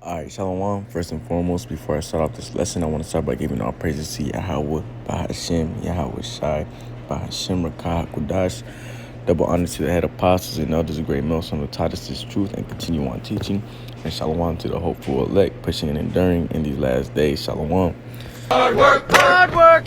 All right, Shalom. First and foremost, before I start off this lesson, I want to start by giving all praises to Yahweh, Bahashem, Yahweh Shai, Bahashem Rakah Kudash. Double honor to the head apostles and elders of great millstone who taught us this truth and continue on teaching. And Shalom to the hopeful elect, pushing and enduring in these last days. Shalom. Hard work, hard work,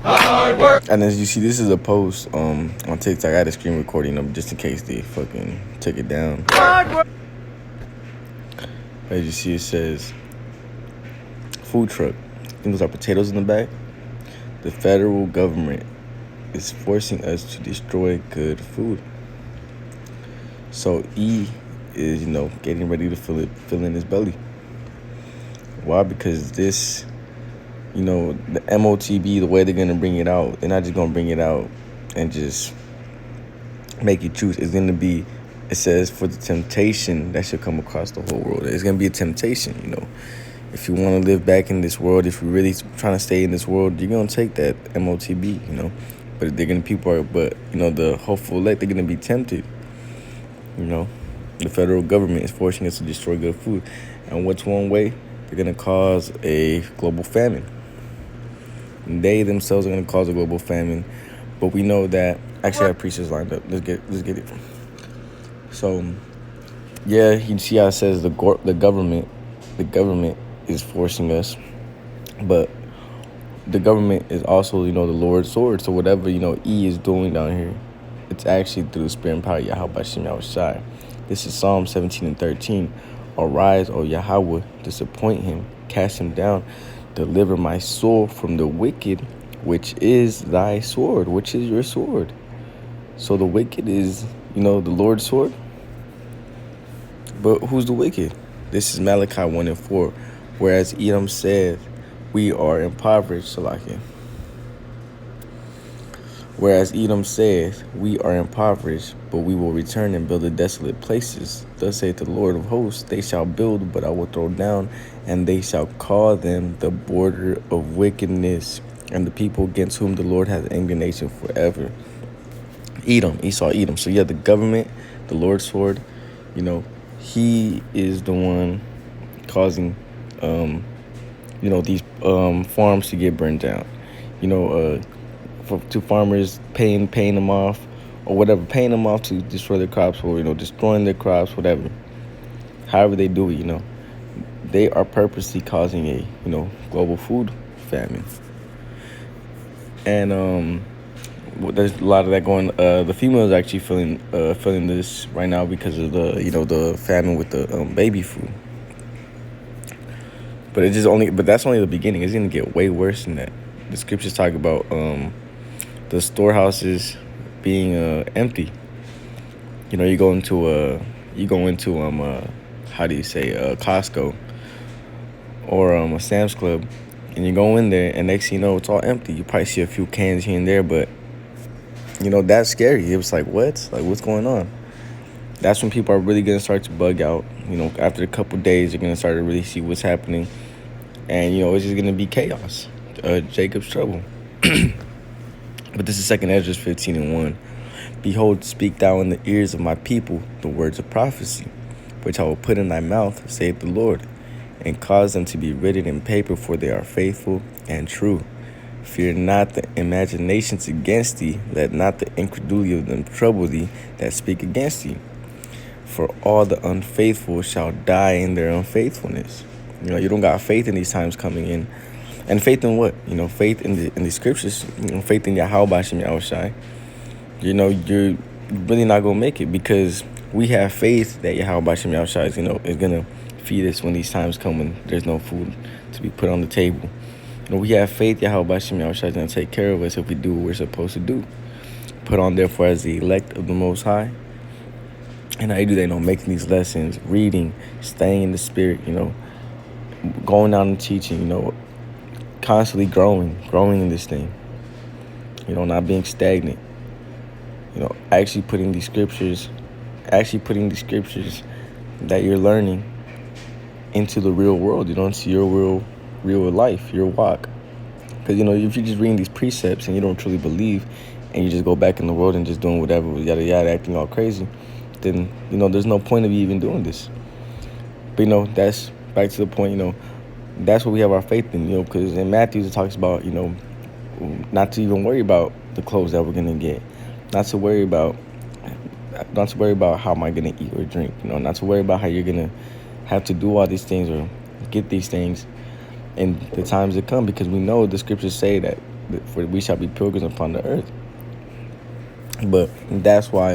hard work. And as you see, this is a post on TikTok. I had a screen recording them just in case they fucking took it down. Hard work. As you see, it says food truck. I think those are potatoes in the back. The federal government is forcing us to destroy good food. So E is, getting ready to fill in his belly. Why? Because this, the MOTB, the way they're gonna bring it out, they're not just gonna bring it out and just make you choose. It's gonna be, it says, for the temptation that should come across the whole world. It's gonna be a temptation, If you want to live back in this world, if you're really trying to stay in this world, you're gonna take that MOTB, But they're gonna the hopeful elect, they're gonna be tempted. The federal government is forcing us to destroy good food, and what's one way? They're gonna cause a global famine. They themselves are gonna cause a global famine, but we know that. Actually, I have preachers lined up. Let's get it. So, yeah, you see how it says the government is forcing us, but the government is also, the Lord's sword. So whatever, E is doing down here, it's actually through the spirit and power of Yahweh Shem Yahweh Shai. This is Psalm 17 and 13. Arise, O Yahweh, disappoint him, cast him down, deliver my soul from the wicked, which is thy sword, which is your sword. So the wicked is, the Lord's sword. But who's the wicked? This is Malachi 1 and 4. Whereas Edom said, we are impoverished, Salakia. Whereas Edom said, we are impoverished, but we will return and build the desolate places. Thus saith the Lord of hosts, they shall build, but I will throw down, and they shall call them the border of wickedness, and the people against whom the Lord has indignation forever. Edom, Esau, Edom. So yeah, the government, the Lord's sword, he is the one causing, these farms to get burned down. To farmers paying them off or whatever, paying them off to destroy their crops or, destroying their crops, whatever. However they do it, they are purposely causing a, global food famine. And there's a lot of that going. The females actually feeling this right now because of the famine with the baby food. But that's only the beginning. It's gonna get way worse than that. The scriptures talk about the storehouses being empty. You go into Costco or a Sam's Club, and you go in there, and next thing you know, it's all empty. You probably see a few cans here and there, but that's scary. It was like, what? Like, what's going on? That's when people are really gonna start to bug out. After a couple days, they're gonna start to really see what's happening, and it's just gonna be chaos. Jacob's trouble. But this is 2 Ezra 15 and 1. Behold, speak thou in the ears of my people the words of prophecy, which I will put in thy mouth, saith the Lord, and cause them to be written in paper, for they are faithful and true. Fear not the imaginations against thee, let not the incredulity of them trouble thee that speak against thee. For all the unfaithful shall die in their unfaithfulness. You don't got faith in these times coming in. And faith in what? Faith in the scriptures. Faith in Yahweh Shem Yahweh Shai. You're really not gonna make it, because we have faith that Yahweh Shem Yahweh Shai is gonna feed us when these times come when there's no food to be put on the table. We have faith Yahweh Shem Yahweh Shai is gonna take care of us if we do what we're supposed to do. Put on therefore as the elect of the Most High. And how you do that? Making these lessons, reading, staying in the spirit. Going out and teaching. Constantly growing in this thing. Not being stagnant. Actually putting these scriptures that you're learning into the real world. Into your real life, your walk. Because if you're just reading these precepts and you don't truly believe, and you just go back in the world and just doing whatever, yada yada, acting all crazy, then there's no point of you even doing this. But that's back to the point. That's what we have our faith in. Because in Matthew it talks about not to even worry about the clothes that we're gonna get, not to worry about how am I gonna eat or drink. Not to worry about how you're gonna have to do all these things or get these things in the times to come, because we know the scriptures say that for we shall be pilgrims upon the earth. But that's why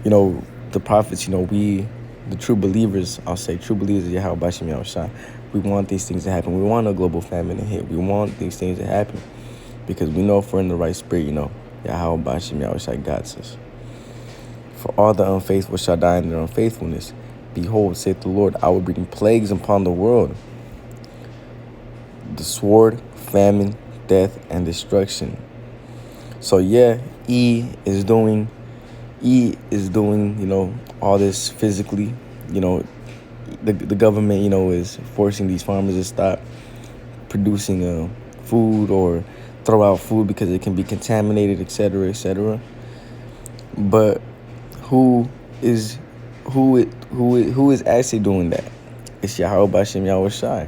the prophets, we, the true believers, I'll say true believers of Yahweh Bashim Yahushua, we want these things to happen. We want a global famine to hit. We want these things to happen because we know if we're in the right spirit, Yahweh Bashim Yahushua guides us. For all the unfaithful shall die in their unfaithfulness. Behold, saith the Lord, I will bring plagues upon the world, the sword, famine, death, and destruction. So yeah, E is doing, all this physically. The government, is forcing these farmers to stop producing food or throw out food because it can be contaminated, etc., etc. But who is actually doing that? It's Yahweh Bashem Yahweh Shai.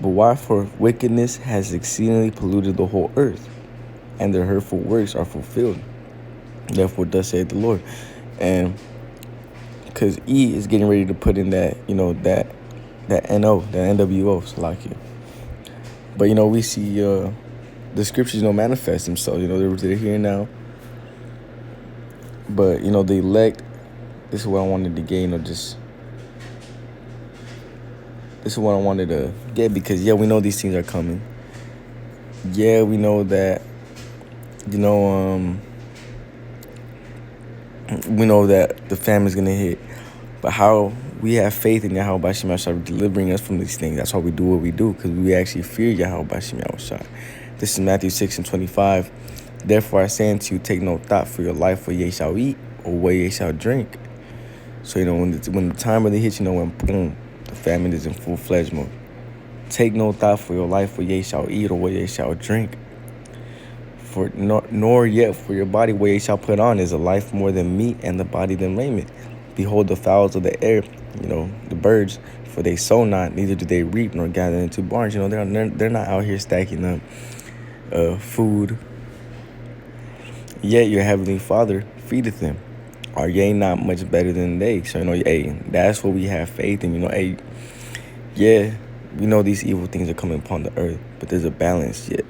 But why? For wickedness has exceedingly polluted the whole earth, and their hurtful works are fulfilled. Therefore, thus saith the Lord. And because E is getting ready to put in that, that NWO, Salakia. But, we see the scriptures, manifest themselves. They're here now. But, the elect, this is what I wanted to get, this is what I wanted to get, because, we know these things are coming. Yeah, we know that, we know that the famine's going to hit. But how we have faith in Yahweh Bashim Yahushua delivering us from these things. That's why we do what we do, because we actually fear Yahweh Bashim Yahushua. This is Matthew 6:25. Therefore I say unto you, take no thought for your life, what ye shall eat or what ye shall drink. So, when the time really hits, when boom, the famine is in full-fledged mode. Take no thought for your life, what ye shall eat or what ye shall drink. Nor yet for your body what ye shall put on. Is a life more than meat, and the body than raiment. Behold the fowls of the air, the birds, for they sow not, neither do they reap nor gather into barns. They're not out here stacking up food. Yet your heavenly Father feedeth them. Are ye not much better than they? So, that's what we have faith in. We know these evil things are coming upon the earth, but there's a balance. Yet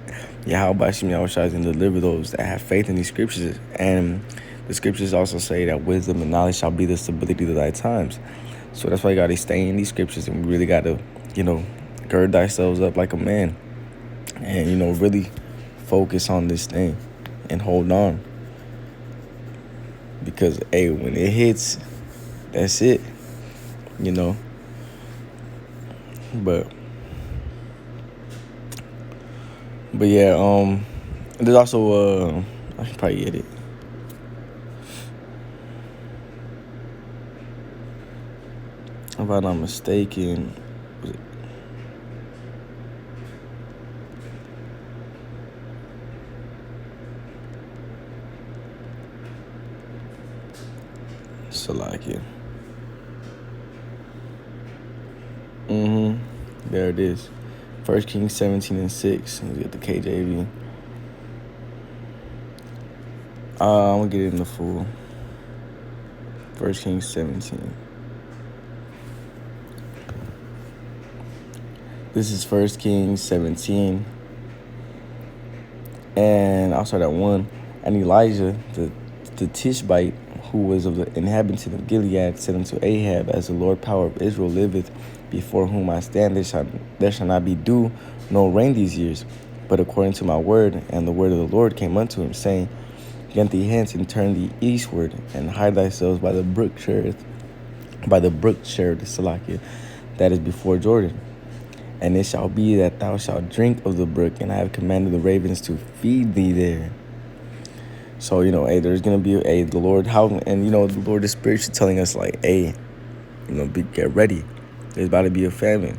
Yahweh Bashim Yahushua is going to deliver those that have faith in these scriptures. And the scriptures also say that wisdom and knowledge shall be the stability of thy times. So that's why you got to stay in these scriptures, and we really got to, gird ourselves up like a man, and, really focus on this thing and hold on. Because, when it hits, that's it, But yeah, there's also, I can probably get it. If I'm not mistaken, was it? Salakia. There it is. 1 Kings 17:6. Let's get the KJV. I'm gonna get it in the full. 1 Kings 17. This is 1 Kings 17. And I'll start at 1. And Elijah, the Tishbite, who was of the inhabitants of Gilead, said unto Ahab, as the Lord power of Israel liveth, before whom I stand, there shall not be dew nor rain these years, but according to my word. And the word of the Lord came unto him, saying, Get thee hence and turn thee eastward, and hide thyself by the brook Cherith, Salakia, that is before Jordan. And it shall be that thou shalt drink of the brook, and I have commanded the ravens to feed thee there. So, there's going to be the Lord, the Lord is spiritually telling us, like, get ready. There's about to be a famine.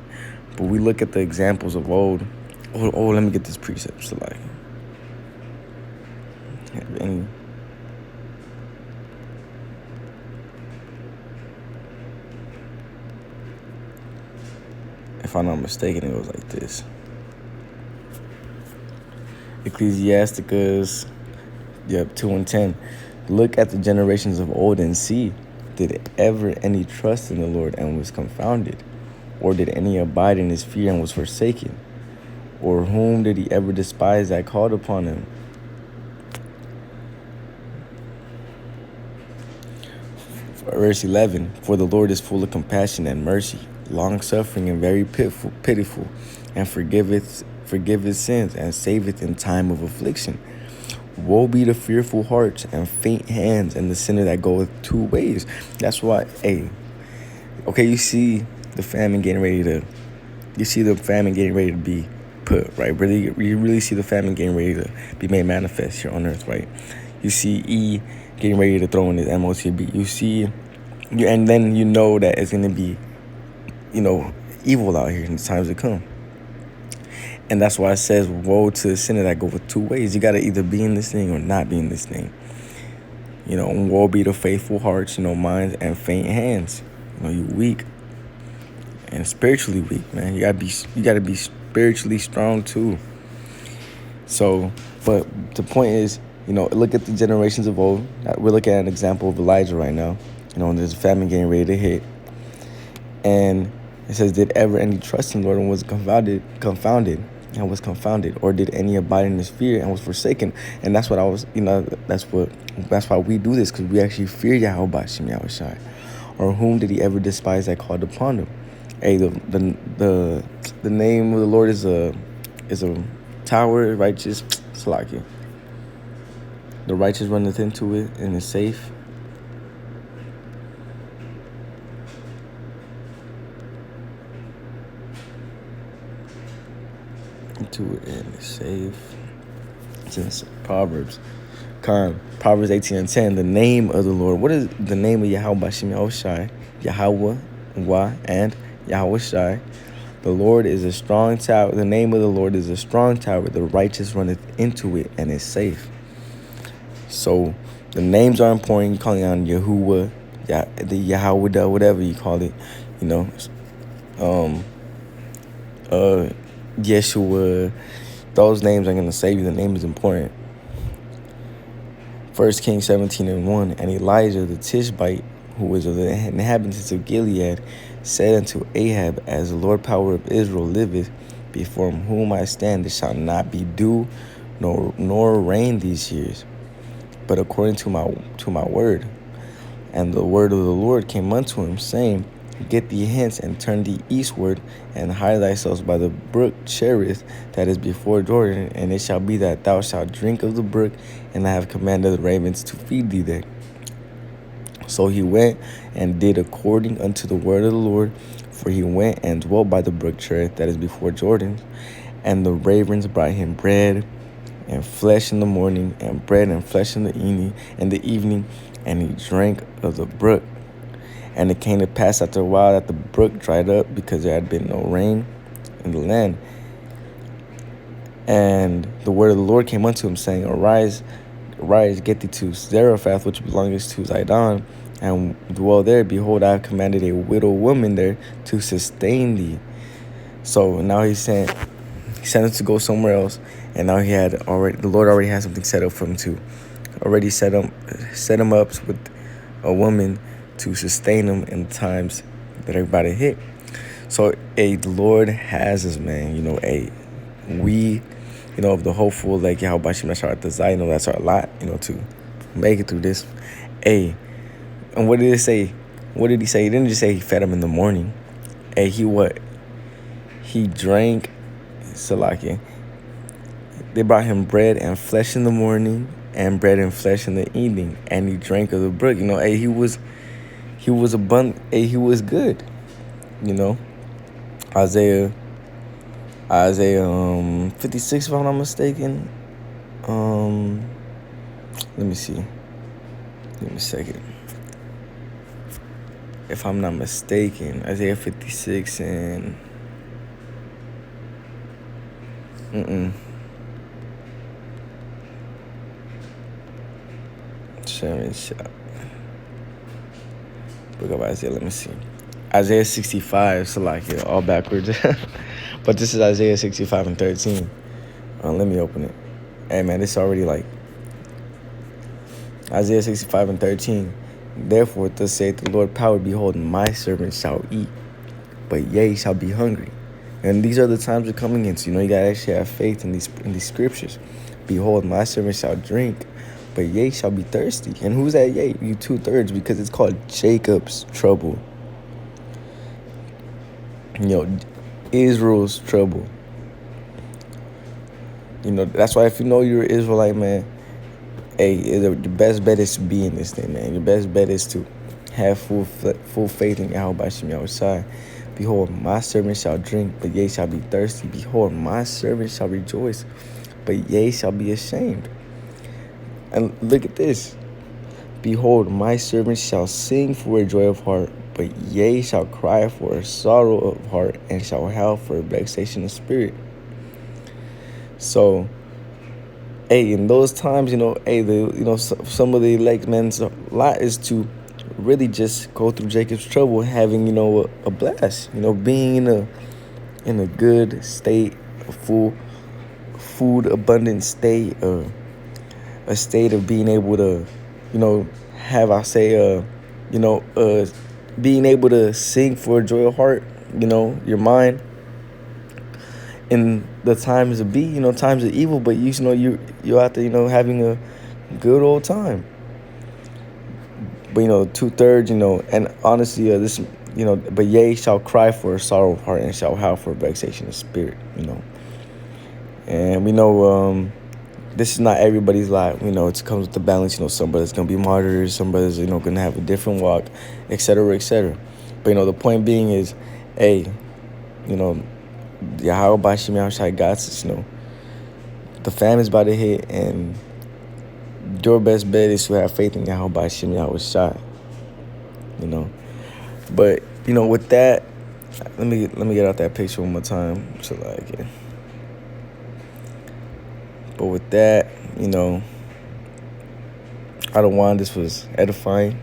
But we look at the examples of old. Let me get this precept. So, like, If I'm not mistaken, it goes like this. Ecclesiasticus, 2:10. Look at the generations of old and see, did ever any trust in the Lord and was confounded? Or did any abide in his fear and was forsaken? Or whom did he ever despise that called upon him? Verse 11, for the Lord is full of compassion and mercy, long-suffering and very pitiful, and forgiveth sins, and saveth in time of affliction. Woe be the fearful hearts and faint hands, and the sinner that goeth 2 ways. That's why, you see the famine getting ready to be put, right? You really see the famine getting ready to be made manifest here on earth, right? You see E getting ready to throw in his MOTB. And then you know that it's going to be, evil out here in the times to come. And that's why it says, woe to the sinner that goeth 2 ways. You got to either be in this thing or not be in this thing. Woe be the faithful hearts, minds and faint hands. You weak and spiritually weak, man. You gotta be spiritually strong too. So, but the point is, look at the generations of old. We're looking at an example of Elijah right now. There's a famine getting ready to hit. And it says, did ever any trust in the Lord and was confounded, or did any abide in his fear and was forsaken? And that's what I was, that's why we do this, because we actually fear Yahweh Bashim Yahushai. Or whom did he ever despise that called upon him? The name of the Lord is a tower, righteous, Salakia. The righteous runneth into it and is safe. Into it and is safe. It's in Proverbs. Proverbs 18:10. The name of the Lord. What is the name of Yahweh Bashim Yahushai? Yahweh, Wa, and Yahushai. The Lord is a strong tower. The name of the Lord is a strong tower. The righteous runneth into it and is safe. So the names are important. You calling on Yahuwah, the Yahweh, whatever you call it. Yeshua. Those names are gonna save you. The name is important. 1 Kings 17:1. And Elijah the Tishbite, who was of the inhabitants of Gilead, said unto Ahab, as the Lord power of Israel liveth, before whom I stand, there shall not be dew nor rain these years, but according to my word. And the word of the Lord came unto him, saying, get thee hence, and turn thee eastward, and hide thyself by the brook Cherith that is before Jordan, and it shall be that thou shalt drink of the brook, and I have commanded the ravens to feed thee there. So he went and did according unto the word of the Lord, for he went and dwelt by the brook Cherith that is before Jordan, and the ravens brought him bread and flesh in the morning, and bread and flesh in the evening, and he drank of the brook. And it came to pass after a while that the brook dried up, because there had been no rain in the land. And the word of the Lord came unto him, saying, Arise, get thee to Zarephath, which belongeth to Zidon, and dwell there. Behold, I have commanded a widow woman there to sustain thee. So now he sent him to go somewhere else, and now the Lord already had something set up for him to already set him up with a woman to sustain him in times that everybody hit. So the Lord has us, man. We, of the hopeful, like Yahweh Bashim Nashar Tazai, that's our lot, to make it through this. And what did it say? What did he say? He didn't just say he fed him in the morning. He drank, Salakia. They brought him bread and flesh in the morning, and bread and flesh in the evening, and he drank of the brook. He was abundant. He was good. Isaiah 56, if I'm not mistaken. Let me see. Give me a second. If I'm not mistaken, Isaiah 56 and Book of Isaiah. Let me see. Isaiah 65, so like yeah, all backwards. But this is Isaiah 65 and 13. Let me open it. Hey man, it's already like Isaiah 65 and 13. Therefore, thus saith the Lord power, behold, my servant shall eat, but ye shall be hungry. And these are the times we're coming into. You gotta actually have faith in these scriptures. Behold, my servant shall drink, but ye shall be thirsty. And who's that ye? You 2/3, because it's called Jacob's trouble. Israel's trouble. That's why if you know you're an Israelite, man, hey, the best bet is to be in this thing, man. Your best bet is to have full faith in Yahweh Shem Yahushai. Behold, my servant shall drink, but ye shall be thirsty. Behold, my servant shall rejoice, but ye shall be ashamed. And look at this. Behold, my servant shall sing for a joy of heart, but ye shall cry for a sorrow of heart, and shall howl for a vexation of spirit. So, hey, in those times, some of the elect men's lot is to really just go through Jacob's trouble, having a blast, being in a good state, a full food abundant state, a state of being able to, have being able to sing for a joy of heart, your mind. In the times of times of evil, but you're out there, having a good old time. But 2/3, and honestly, this, but ye shall cry for a sorrow of heart, and shall howl for a vexation of spirit, And we know this is not everybody's life. It comes with the balance. Some brothers gonna be martyrs, some brothers gonna have a different walk, etc., etc. But the point being is, hey, Yahweh Bashim Yahushai got us, the famine is about to hit, and your best bet is to have faith in Yahweh Bashim Yahushai, But, with that, let me get out that picture one more time. So like it. But with that, I don't want this was edifying.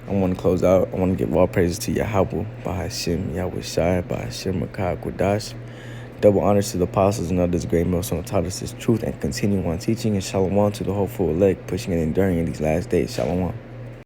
I want to close out. I want to give all praises to Yahweh, Bahashim, Yahushai, Bahashim, Makah, Qudash. Double honors to the apostles and others, great millstone, taught us this truth and continue on teaching. And shalom to the hopeful elect, pushing and enduring in these last days. Shalom.